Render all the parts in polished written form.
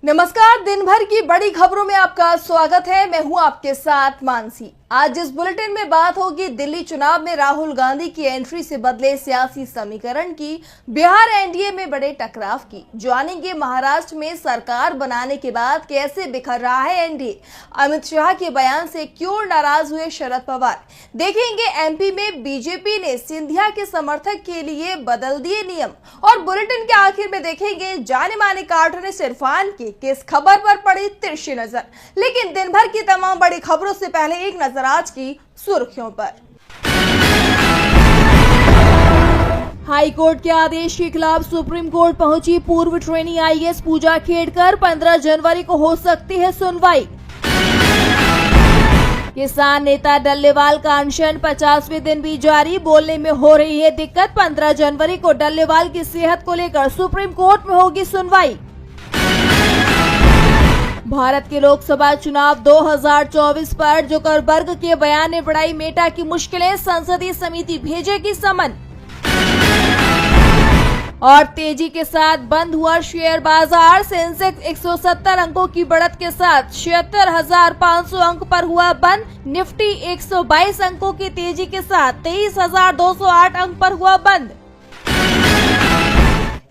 नमस्कार, दिन भर की बड़ी खबरों में आपका स्वागत है। मैं हूं आपके साथ मानसी। आज इस बुलेटिन में बात होगी दिल्ली चुनाव में राहुल गांधी की एंट्री से बदले सियासी समीकरण की, बिहार एनडीए में बड़े टकराव की, जानेंगे महाराष्ट्र में सरकार बनाने के बाद कैसे बिखर रहा है एनडीए, अमित शाह के बयान से क्यों नाराज हुए शरद पवार, देखेंगे एमपी में बीजेपी ने सिंधिया के समर्थक के लिए बदल दिए नियम, और बुलेटिन के आखिर में देखेंगे जाने माने कार्टूनिस्ट इरफान की किस खबर पर पड़ी तिरछी नजर। लेकिन दिन भर की तमाम बड़ी खबरों से पहले एक नजर आज की सुर्खियों पर। हाई कोर्ट के आदेश के खिलाफ सुप्रीम कोर्ट पहुंची पूर्व ट्रेनी आईएएस पूजा खेड़कर, 15 जनवरी को हो सकती है सुनवाई। किसान नेता डल्लेवाल का अनशन 50वें दिन भी जारी, बोलने में हो रही है दिक्कत, 15 जनवरी को डल्लेवाल की सेहत को लेकर सुप्रीम कोर्ट में होगी सुनवाई। भारत के लोकसभा चुनाव 2024 पर जुकरबर्ग के बयान ने बढ़ाई मेटा की मुश्किलें, संसदीय समिति भेजेगी समन। और तेजी के साथ बंद हुआ शेयर बाजार, सेंसेक्स 170 अंकों की बढ़त के साथ 76,500 अंक पर हुआ बंद, निफ्टी 122 अंकों की तेजी के साथ 23,208 अंक पर हुआ बंद।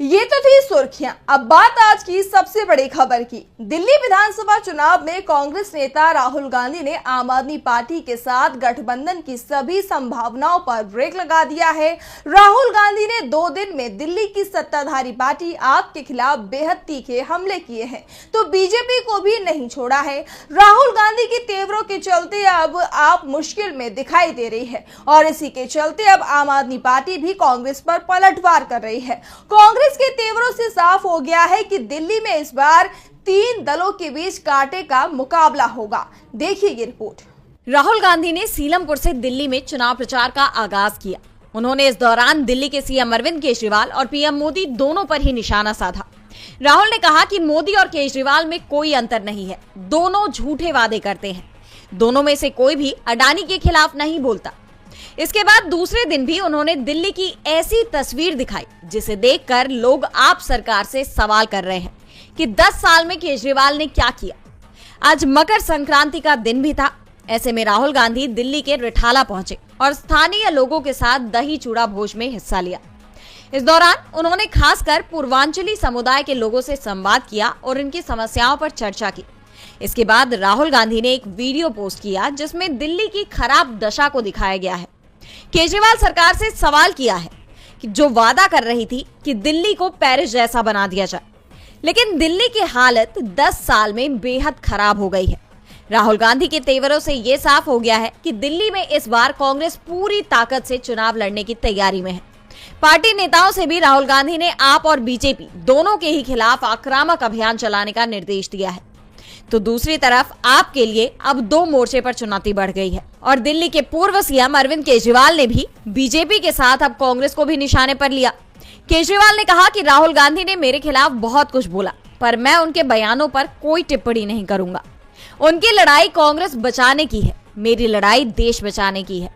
ये तो थी सुर्खियां। अब बात आज की सबसे बड़ी खबर की। दिल्ली विधानसभा चुनाव में कांग्रेस नेता राहुल गांधी ने आम आदमी पार्टी के साथ गठबंधन की सभी संभावनाओं पर ब्रेक लगा दिया है। राहुल गांधी ने 2 दिन में दिल्ली की सत्ताधारी पार्टी आप के खिलाफ बेहद तीखे हमले किए हैं, तो बीजेपी को भी नहीं छोड़ा है। राहुल गांधी की तेवरों के चलते अब आप मुश्किल में दिखाई दे रही है, और इसी के चलते अब आम आदमी पार्टी भी कांग्रेस पर पलटवार कर रही है। कांग्रेस के तेवरों से साफ हो गया है कि दिल्ली में इस बार 3 दलों के बीच कांटे का मुकाबला होगा। देखिए ये रिपोर्ट। राहुल गांधी ने सीलमपुर से दिल्ली में चुनाव प्रचार का आगाज किया। उन्होंने इस दौरान दिल्ली के सीएम अरविंद केजरीवाल और पीएम मोदी दोनों पर ही निशाना साधा। राहुल ने कहा कि मोदी और केजरीवाल में कोई अंतर नहीं है, दोनों झूठे वादे करते हैं, दोनों में से कोई भी अडानी के खिलाफ नहीं बोलता। इसके बाद दूसरे दिन भी उन्होंने दिल्ली की ऐसी तस्वीर दिखाई जिसे देखकर लोग आप सरकार से सवाल कर रहे हैं कि 10 साल में केजरीवाल ने क्या किया। आज मकर संक्रांति का दिन भी था, ऐसे में राहुल गांधी दिल्ली के रिठाला पहुंचे और स्थानीय लोगों के साथ दही चूड़ा भोज में हिस्सा लिया। इस दौरान उन्होंने खासकर पूर्वांचली समुदाय के लोगों से संवाद किया और उनकी समस्याओं पर चर्चा की। इसके बाद राहुल गांधी ने एक वीडियो पोस्ट किया जिसमें दिल्ली की खराब दशा को दिखाया गया है। केजरीवाल सरकार से सवाल किया है कि जो वादा कर रही थी कि दिल्ली को पेरिस जैसा बना दिया जाए, लेकिन दिल्ली की हालत 10 साल में बेहद खराब हो गई है। राहुल गांधी के तेवरों से यह साफ हो गया है कि दिल्ली में इस बार कांग्रेस पूरी ताकत से चुनाव लड़ने की तैयारी में है। पार्टी नेताओं से भी राहुल गांधी ने आप और बीजेपी दोनों के ही खिलाफ आक्रामक अभियान चलाने का निर्देश दिया है। तो दूसरी तरफ आप के लिए अब 2 मोर्चे पर चुनौती बढ़ गई है, और दिल्ली के पूर्व सीएम अरविंद केजरीवाल ने भी बीजेपी के साथ अब कांग्रेस को भी निशाने पर लिया। केजरीवाल ने कहा कि राहुल गांधी ने मेरे खिलाफ बहुत कुछ बोला, पर मैं उनके बयानों पर कोई टिप्पणी नहीं करूंगा। उनकी लड़ाई कांग्रेस बचाने की है, मेरी लड़ाई देश बचाने की है।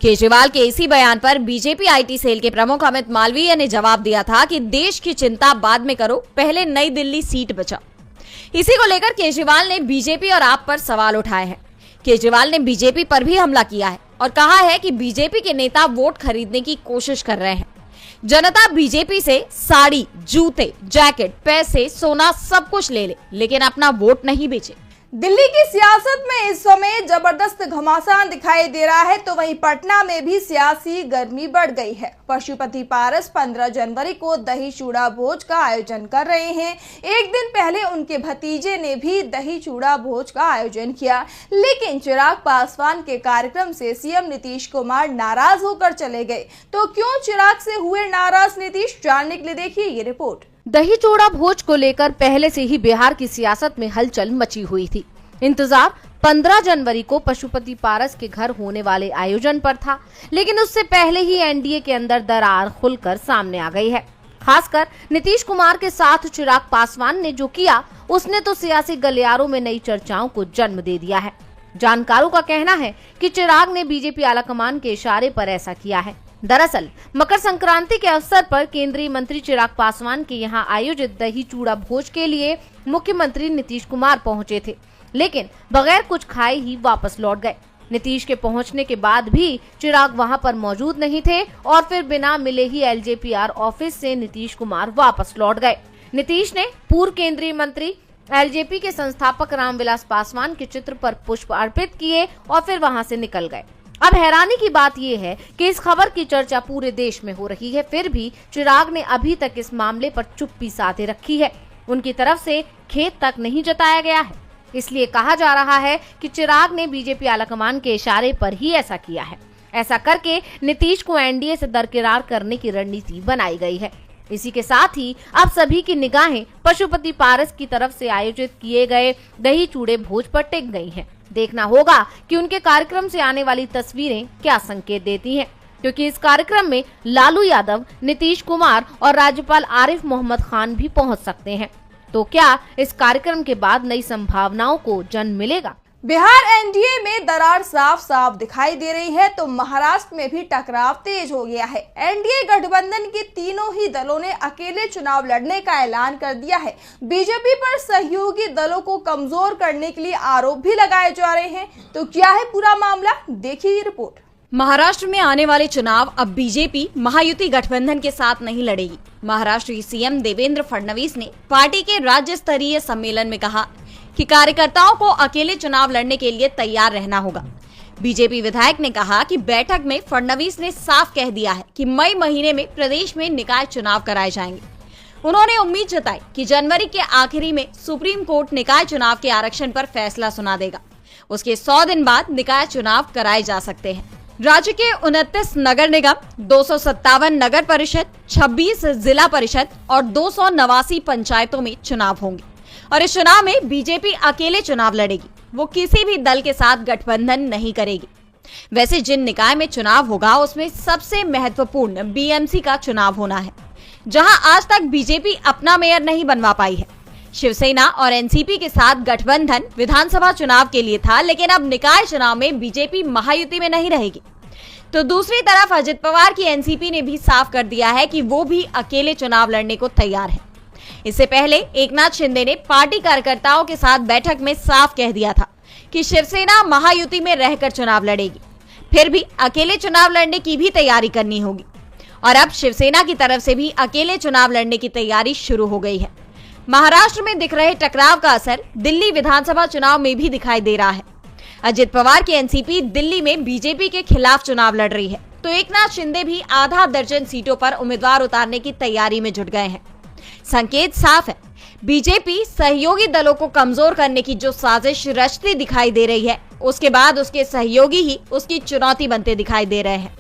केजरीवाल के इसी बयान पर बीजेपी आईटी सेल के प्रमुख अमित मालवीय ने जवाब दिया था कि देश की चिंता बाद में करो, पहले नई दिल्ली सीट बचाओ। इसी को लेकर केजरीवाल ने बीजेपी और आप पर सवाल उठाए हैं। केजरीवाल ने बीजेपी पर भी हमला किया है और कहा है कि बीजेपी के नेता वोट खरीदने की कोशिश कर रहे हैं। जनता बीजेपी से साड़ी, जूते, जैकेट, पैसे, सोना सब कुछ ले ले, लेकिन अपना वोट नहीं बेचे। दिल्ली की सियासत में इस समय जबरदस्त घमासान दिखाई दे रहा है, तो वहीं पटना में भी सियासी गर्मी बढ़ गई है। पशुपति पारस 15 जनवरी को दही चूड़ा भोज का आयोजन कर रहे हैं। एक दिन पहले उनके भतीजे ने भी दही चूड़ा भोज का आयोजन किया, लेकिन चिराग पासवान के कार्यक्रम से सीएम नीतीश कुमार नाराज होकर चले गए। तो क्यों चिराग से हुए नाराज नीतीश, जानने के लिए देखिए ये रिपोर्ट। दही चूड़ा भोज को लेकर पहले से ही बिहार की सियासत में हलचल मची हुई थी। इंतजार 15 जनवरी को पशुपति पारस के घर होने वाले आयोजन पर था, लेकिन उससे पहले ही एनडीए के अंदर दरार खुलकर सामने आ गई है। खासकर नीतीश कुमार के साथ चिराग पासवान ने जो किया, उसने तो सियासी गलियारों में नई चर्चाओं को जन्म दे दिया है। जानकारों का कहना है कि चिराग ने बीजेपी आलाकमान के इशारे पर ऐसा किया है। दरअसल मकर संक्रांति के अवसर पर केंद्रीय मंत्री चिराग पासवान के यहां आयोजित दही चूड़ा भोज के लिए मुख्यमंत्री नीतीश कुमार पहुंचे थे, लेकिन बगैर कुछ खाए ही वापस लौट गए। नीतीश के पहुंचने के बाद भी चिराग वहां पर मौजूद नहीं थे और फिर बिना मिले ही एलजेपीआर ऑफिस से नीतीश कुमार वापस लौट गए। नीतीश ने पूर्व केंद्रीय मंत्री एलजेपी के संस्थापक रामविलास पासवान के चित्र पर पुष्प अर्पित किए और फिर वहां से निकल गए। अब हैरानी की बात यह है कि इस खबर की चर्चा पूरे देश में हो रही है, फिर भी चिराग ने अभी तक इस मामले पर चुप्पी साधे रखी है। उनकी तरफ से खेद तक नहीं जताया गया है। इसलिए कहा जा रहा है कि चिराग ने बीजेपी आलाकमान के इशारे पर ही ऐसा किया है। ऐसा करके नीतीश को एनडीए से दरकिनार करने की रणनीति बनाई गई है। इसी के साथ ही अब सभी की निगाहें पशुपति पारस की तरफ से आयोजित किए गए दही चूड़े भोज पर टिक गई हैं। देखना होगा कि उनके कार्यक्रम से आने वाली तस्वीरें क्या संकेत देती हैं, क्योंकि इस कार्यक्रम में लालू यादव, नीतीश कुमार और राज्यपाल आरिफ मोहम्मद खान भी पहुंच सकते हैं। तो क्या इस कार्यक्रम के बाद नई संभावनाओं को जन्म मिलेगा? बिहार एनडीए में दरार साफ साफ दिखाई दे रही है तो महाराष्ट्र में भी टकराव तेज हो गया है। एनडीए गठबंधन के तीनों ही दलों ने अकेले चुनाव लड़ने का ऐलान कर दिया है। बीजेपी पर सहयोगी दलों को कमजोर करने के लिए आरोप भी लगाए जा रहे हैं। तो क्या है पूरा मामला, देखिए ये रिपोर्ट। महाराष्ट्र में आने वाले चुनाव अब बीजेपी महायुति गठबंधन के साथ नहीं लड़ेगी। महाराष्ट्र के सीएम देवेंद्र फडणवीस ने पार्टी के राज्य स्तरीय सम्मेलन में कहा कि कार्यकर्ताओं को अकेले चुनाव लड़ने के लिए तैयार रहना होगा। बीजेपी विधायक ने कहा कि बैठक में फडणवीस ने साफ कह दिया है कि मई महीने में प्रदेश में निकाय चुनाव कराए जाएंगे। उन्होंने उम्मीद जताई कि जनवरी के आखिरी में सुप्रीम कोर्ट निकाय चुनाव के आरक्षण पर फैसला सुना देगा। उसके 100 दिन बाद निकाय चुनाव कराए जा सकते हैं। राज्य के 29 नगर निगम, 257 नगर परिषद, 26 जिला परिषद और 289 पंचायतों में चुनाव होंगे और इस चुनाव में बीजेपी अकेले चुनाव लड़ेगी। वो किसी भी दल के साथ गठबंधन नहीं करेगी। वैसे जिन निकाय में चुनाव होगा उसमें सबसे महत्वपूर्ण बीएमसी का चुनाव होना है, जहां आज तक बीजेपी अपना मेयर नहीं बनवा पाई है। शिवसेना और एनसीपी के साथ गठबंधन विधानसभा चुनाव के लिए था, लेकिन अब निकाय चुनाव में बीजेपी महायुति में नहीं रहेगी। तो दूसरी तरफ अजित पवार की एनसीपी ने भी साफ कर दिया है कि वो भी अकेले चुनाव लड़ने को तैयार है। इससे पहले एकनाथ शिंदे ने पार्टी कार्यकर्ताओं के साथ बैठक में साफ कह दिया था कि शिवसेना महायुति में रहकर चुनाव लड़ेगी, फिर भी अकेले चुनाव लड़ने की भी तैयारी करनी होगी। और अब शिवसेना की तरफ से भी अकेले चुनाव लड़ने की तैयारी शुरू हो गई है। महाराष्ट्र में दिख रहे टकराव का असर दिल्ली विधानसभा चुनाव में भी दिखाई दे रहा है। अजित पवार की एनसीपी दिल्ली में बीजेपी के खिलाफ चुनाव लड़ रही है, तो एकनाथ शिंदे भी आधा दर्जन सीटों पर उम्मीदवार उतारने की तैयारी में जुट गए हैं। संकेत साफ है, बीजेपी सहयोगी दलों को कमजोर करने की जो साजिश रचती दिखाई दे रही है, उसके बाद उसके सहयोगी ही उसकी चुनौती बनते दिखाई दे रहे हैं।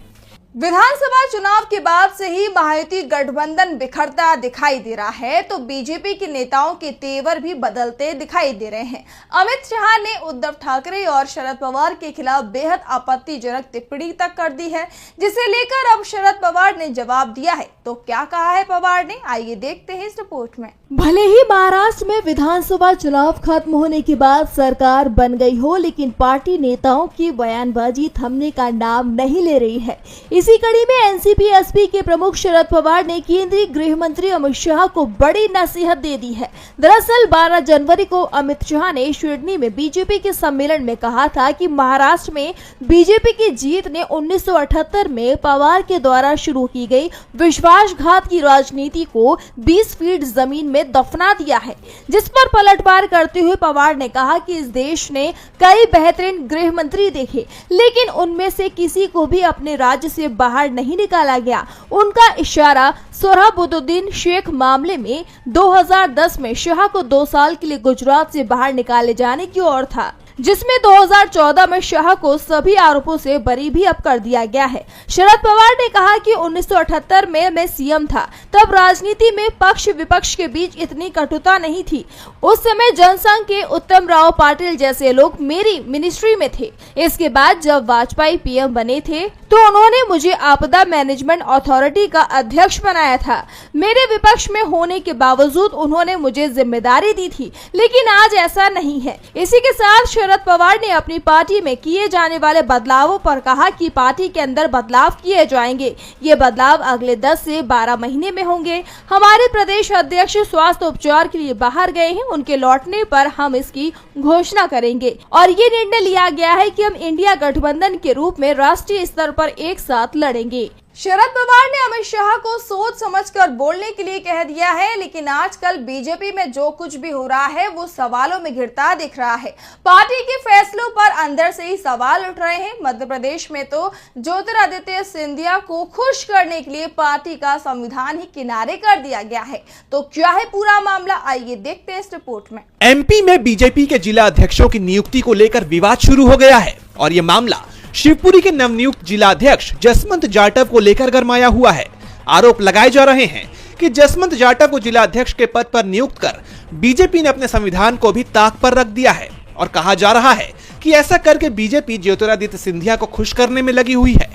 विधानसभा चुनाव के बाद से ही महायुति गठबंधन बिखरता दिखाई दे रहा है तो बीजेपी के नेताओं के तेवर भी बदलते दिखाई दे रहे हैं। अमित शाह ने उद्धव ठाकरे और शरद पवार के खिलाफ बेहद आपत्तिजनक टिप्पणी तक कर दी है, जिसे लेकर अब शरद पवार ने जवाब दिया है। तो क्या कहा है पवार ने, आइए देखते हैं इस रिपोर्ट में। भले ही महाराष्ट्र में विधानसभा चुनाव खत्म होने के बाद सरकार बन गई हो, लेकिन पार्टी नेताओं की बयानबाजी थमने का नाम नहीं ले रही है। इसी कड़ी में एनसीपी-एसपी के प्रमुख शरद पवार ने केंद्रीय गृह मंत्री अमित शाह को बड़ी नसीहत दे दी है। दरअसल 12 जनवरी को अमित शाह ने शिरडी में बीजेपी के सम्मेलन में कहा था कि महाराष्ट्र में बीजेपी की जीत ने 1978 में पवार के द्वारा शुरू की गई विश्वासघात की राजनीति को 20 फीट जमीन में दफना दिया है, जिस पर पलटवार करते हुए पवार ने कहा कि इस देश ने कई बेहतरीन गृह मंत्री देखे, लेकिन उनमें से किसी को भी अपने राज्य से बाहर नहीं निकाला गया। उनका इशारा सोहराबुद्दीन शेख मामले में 2010 में शाह को 2 साल के लिए गुजरात से बाहर निकाले जाने की ओर था, जिसमें 2014 में शाह को सभी आरोपों से बरी भी अब कर दिया गया है। शरद पवार ने कहा कि 1978 में मैं सीएम था, तब राजनीति में पक्ष विपक्ष के बीच इतनी कटुता नहीं थी। उस समय जनसंघ के उत्तम राव पाटिल जैसे लोग मेरी मिनिस्ट्री में थे। इसके बाद जब वाजपेयी पीएम बने थे तो उन्होंने मुझे आपदा मैनेजमेंट अथॉरिटी का अध्यक्ष बनाया था। मेरे विपक्ष में होने के बावजूद उन्होंने मुझे जिम्मेदारी दी थी, लेकिन आज ऐसा नहीं है। इसी के साथ शरद पवार ने अपनी पार्टी में किए जाने वाले बदलावों पर कहा कि पार्टी के अंदर बदलाव किए जाएंगे। ये बदलाव अगले 10 से 12 महीने में होंगे। हमारे प्रदेश अध्यक्ष स्वास्थ्य उपचार के लिए बाहर गए हैं, उनके लौटने पर हम इसकी घोषणा करेंगे और ये निर्णय लिया गया है कि हम इंडिया गठबंधन के रूप में राष्ट्रीय स्तर पर एक साथ लड़ेंगे। शरद पवार ने अमित शाह को सोच समझकर बोलने के लिए कह दिया है, लेकिन आजकल बीजेपी में जो कुछ भी हो रहा है वो सवालों में घिरता दिख रहा है। पार्टी के फैसलों पर अंदर से ही सवाल उठ रहे हैं। मध्य प्रदेश में तो ज्योतिरादित्य सिंधिया को खुश करने के लिए पार्टी का संविधान ही किनारे कर दिया गया है। तो क्या है पूरा मामला, आइए देखते हैं इस रिपोर्ट में। एमपी में बीजेपी के जिला अध्यक्षों की नियुक्ति को लेकर विवाद शुरू हो गया है और ये मामला शिवपुरी के नवनियुक्त जिलाध्यक्ष जसवंत जाटव को लेकर गरमाया हुआ है। आरोप लगाए जा रहे हैं कि जसवंत जाटव को जिलाध्यक्ष के पद पर नियुक्त कर बीजेपी ने अपने संविधान को भी ताक पर रख दिया है और कहा जा रहा है कि ऐसा करके बीजेपी ज्योतिरादित्य सिंधिया को खुश करने में लगी हुई है।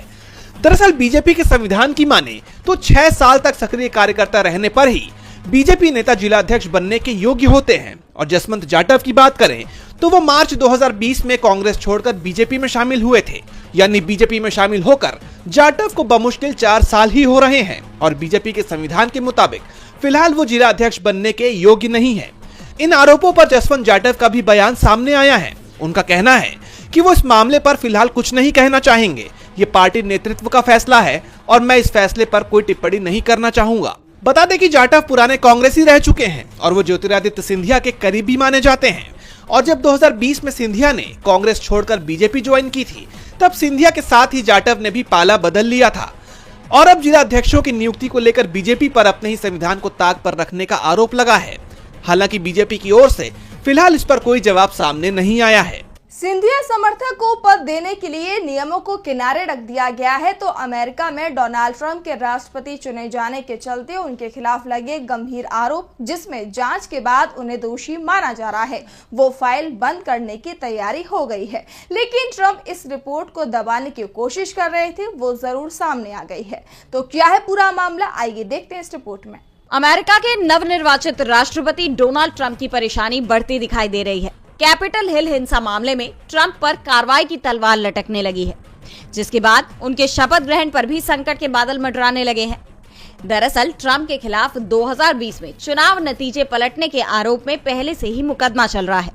दरअसल बीजेपी के संविधान की माने तो 6 साल तक सक्रिय कार्यकर्ता रहने पर ही बीजेपी नेता जिलाध्यक्ष बनने के योग्य होते हैं और जसवंत जाटव की बात करें तो वो मार्च 2020 में कांग्रेस छोड़कर बीजेपी में शामिल हुए थे। यानी बीजेपी में शामिल होकर जाटव को बमुश्किल 4 साल ही हो रहे हैं और बीजेपी के संविधान के मुताबिक फिलहाल वो जिलाध्यक्ष बनने के योग्य नहीं है। इन आरोपों पर जसवंत जाटव का भी बयान सामने आया है। उनका कहना है कि वो इस मामले पर फिलहाल कुछ नहीं कहना चाहेंगे। ये पार्टी नेतृत्व का फैसला है और मैं इस फैसले पर कोई टिप्पणी नहीं करना चाहूंगा। बता दें कि जाटव पुराने कांग्रेसी रह चुके हैं और वो ज्योतिरादित्य सिंधिया के करीबी माने जाते हैं और जब 2020 में सिंधिया ने कांग्रेस छोड़कर बीजेपी ज्वाइन की थी तब सिंधिया के साथ ही जाटव ने भी पाला बदल लिया था और अब जिलाध्यक्षों की नियुक्ति को लेकर बीजेपी पर अपने ही संविधान को ताक पर रखने का आरोप लगा है। हालांकि बीजेपी की ओर से फिलहाल इस पर कोई जवाब सामने नहीं आया है। सिंधिया समर्थक को पद देने के लिए नियमों को किनारे रख दिया गया है। तो अमेरिका में डोनाल्ड ट्रंप के राष्ट्रपति चुने जाने के चलते उनके खिलाफ लगे गंभीर आरोप, जिसमें जांच के बाद उन्हें दोषी माना जा रहा है, वो फाइल बंद करने की तैयारी हो गई है। लेकिन ट्रंप इस रिपोर्ट को दबाने की कोशिश कर रहे थे, वो जरूर सामने आ गई है। तो क्या है पूरा मामला, आइए देखते हैं इस रिपोर्ट में। अमेरिका के नवनिर्वाचित राष्ट्रपति डोनाल्ड ट्रंप की परेशानी बढ़ती दिखाई दे रही है। कैपिटल हिल हिंसा मामले में ट्रंप पर कार्रवाई की तलवार लटकने लगी है, जिसके बाद उनके शपथ ग्रहण पर भी संकट के बादल मंडराने लगे हैं। दरअसल ट्रंप के खिलाफ 2020 में चुनाव नतीजे पलटने के आरोप में पहले से ही मुकदमा चल रहा है।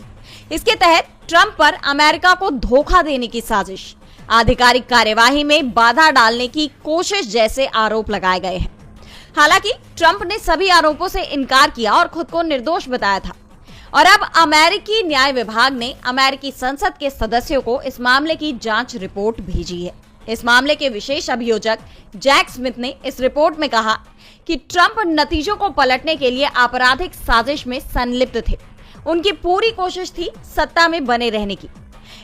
इसके तहत ट्रंप पर अमेरिका को धोखा देने की साजिश, आधिकारिक कार्यवाही में बाधा डालने की कोशिश जैसे आरोप लगाए गए हैं। हालांकि ट्रंप ने सभी आरोपों से इनकार किया और खुद को निर्दोष बताया था और अब अमेरिकी न्याय विभाग ने अमेरिकी संसद के सदस्यों को इस मामले की जांच रिपोर्ट भेजी है। इस मामले के विशेष अभियोजक जैक स्मिथ ने इस रिपोर्ट में कहा कि ट्रंप नतीजों को पलटने के लिए आपराधिक साजिश में संलिप्त थे। उनकी पूरी कोशिश थी सत्ता में बने रहने की।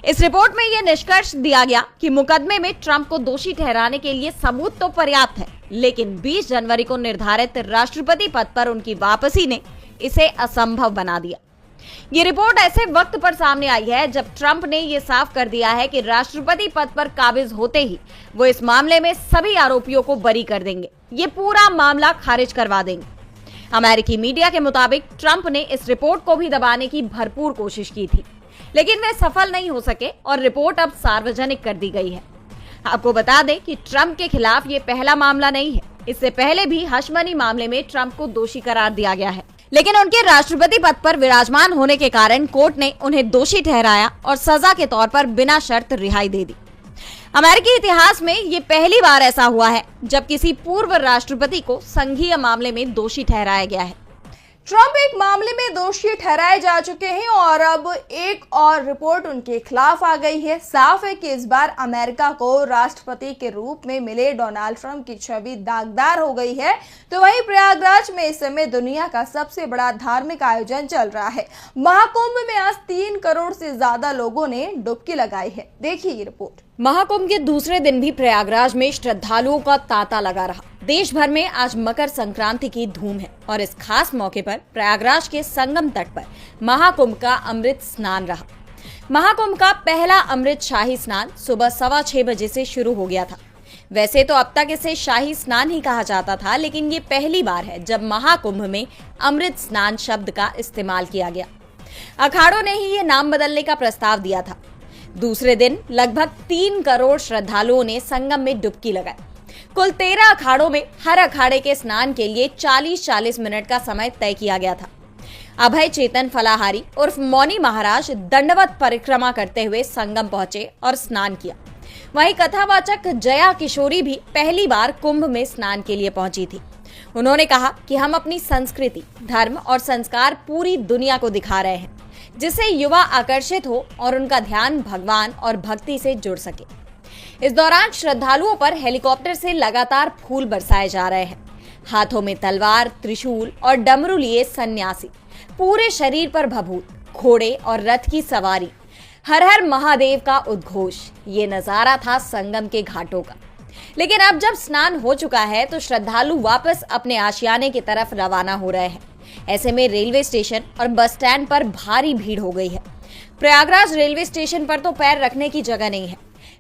इस रिपोर्ट में यह निष्कर्ष दिया गया कि मुकदमे में ट्रंप को दोषी ठहराने के लिए सबूत तो पर्याप्त है, लेकिन 20 जनवरी को निर्धारित राष्ट्रपति पद पर उनकी वापसी ने इसे असंभव बना दिया। ये रिपोर्ट ऐसे वक्त पर सामने आई है जब ट्रंप ने ये साफ कर दिया है कि राष्ट्रपति पद पर काबिज होते ही वो इस मामले में सभी आरोपियों को बरी कर देंगे, ये पूरा मामला खारिज करवा देंगे। अमेरिकी मीडिया के मुताबिक ट्रंप ने इस रिपोर्ट को भी दबाने की भरपूर कोशिश की थी, लेकिन वे सफल नहीं हो सके और रिपोर्ट अब सार्वजनिक कर दी गई है। आपको बता दें कि ट्रंप के खिलाफ ये पहला मामला नहीं है। इससे पहले भी हश मनी मामले में ट्रंप को दोषी करार दिया गया है, लेकिन उनके राष्ट्रपति पद पर विराजमान होने के कारण कोर्ट ने उन्हें दोषी ठहराया और सजा के तौर पर बिना शर्त रिहाई दे दी। अमेरिकी इतिहास में ये पहली बार ऐसा हुआ है जब किसी पूर्व राष्ट्रपति को संघीय मामले में दोषी ठहराया गया है। ट्रंप एक मामले में दोषी ठहराए जा चुके हैं और अब एक और रिपोर्ट उनके खिलाफ आ गई है। साफ है कि इस बार अमेरिका को राष्ट्रपति के रूप में मिले डोनाल्ड ट्रंप की छवि दागदार हो गई है। तो वहीं प्रयागराज में इस समय दुनिया का सबसे बड़ा धार्मिक आयोजन चल रहा है। महाकुंभ में आज 3 करोड़ से ज्यादा लोगों ने डुबकी लगाई है। देखिए ये रिपोर्ट। महाकुंभ के दूसरे दिन भी प्रयागराज में श्रद्धालुओं का तांता लगा रहा। देश भर में आज मकर संक्रांति की धूम है और इस खास मौके पर प्रयागराज के संगम तट पर महाकुंभ का अमृत स्नान रहा। महाकुंभ का पहला अमृत शाही स्नान सुबह 6:15 बजे से शुरू हो गया था। वैसे तो अब तक इसे शाही स्नान ही कहा जाता था, लेकिन ये पहली बार है जब महाकुंभ में अमृत स्नान शब्द का इस्तेमाल किया गया। अखाड़ों ने ही ये नाम बदलने का प्रस्ताव दिया था। दूसरे दिन लगभग 3 करोड़ श्रद्धालुओं ने संगम में डुबकी लगाई। कुल 13 अखाड़ों में हर अखाड़े के स्नान के लिए 40-40 मिनट का समय तय किया गया था। अभय चेतन फलाहारी उर्फ मौनी महाराज दंडवत परिक्रमा करते हुए संगम पहुंचे और स्नान किया। वहीं कथावाचक जया किशोरी भी पहली बार कुंभ में स्नान के लिए पहुंची थी। उन्होंने कहा कि हम अपनी संस्कृति, धर्म और संस्कार पूरी दुनिया को दिखा रहे हैं, जिससे युवा आकर्षित हो और उनका ध्यान भगवान और भक्ति से जुड़ सके। इस दौरान श्रद्धालुओं पर हेलीकॉप्टर से लगातार फूल बरसाए जा रहे हैं। हाथों में तलवार, त्रिशूल और डमरू लिए सन्यासी, पूरे शरीर पर भभूत, घोड़े और रथ की सवारी, हर हर महादेव का उद्घोष। ये नजारा था संगम के घाटों का। लेकिन अब जब स्नान हो चुका है तो श्रद्धालु वापस अपने आशियाने की तरफ रवाना हो रहे हैं। ऐसे में रेलवे स्टेशन और बस स्टैंड पर भारी भीड़ हो गई है। प्रयागराज रेलवे स्टेशन पर तो पैर रखने की जगह नहीं है।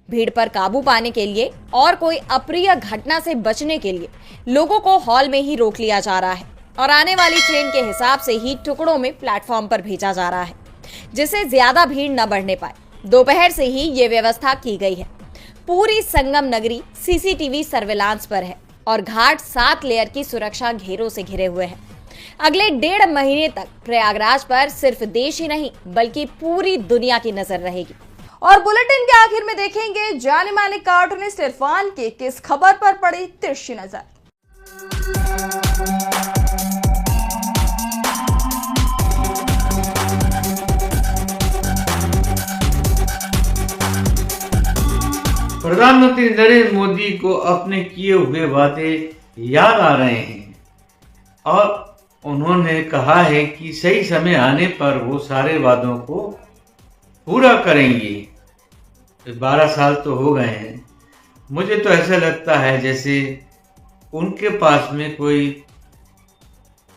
भीड़ पर काबू पाने के लिए और कोई अप्रिय घटना से बचने के लिए लोगों को हॉल में ही रोक लिया जा रहा है और आने वाली ट्रेन के हिसाब से ही टुकड़ों में प्लेटफॉर्म पर भेजा जा रहा है, जिससे ज्यादा भीड़ न बढ़ने पाए। दोपहर से ही ये व्यवस्था की गई है। पूरी संगम नगरी सीसीटीवी सर्विलांस पर है और घाट 7 लेयर की सुरक्षा घेरों से घिरे हुए हैं। अगले 1.5 महीने तक प्रयागराज पर सिर्फ देश ही नहीं बल्कि पूरी दुनिया की नजर रहेगी। और बुलेटिन के आखिर में देखेंगे जाने माने कार्टूनिस्ट इरफान के किस खबर पर पड़ी तिरछी नजर। प्रधानमंत्री नरेंद्र मोदी को अपने किए हुए वादे याद आ रहे हैं और उन्होंने कहा है कि सही समय आने पर वो सारे वादों को पूरा करेंगे। 12 साल तो हो गए हैं। मुझे तो ऐसा लगता है जैसे उनके पास में कोई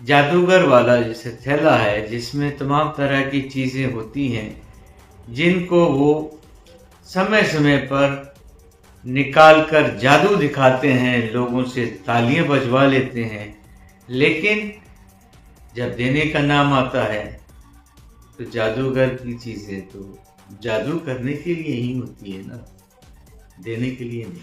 जादूगर वाला जैसे थैला है जिसमें तमाम तरह की चीज़ें होती हैं जिनको वो समय समय पर निकाल कर जादू दिखाते हैं, लोगों से तालियां बजवा लेते हैं, लेकिन जब देने का नाम आता है तो जादूगर की चीज़ें तो जादू करने के लिए ही होती है ना, देने के लिए नहीं।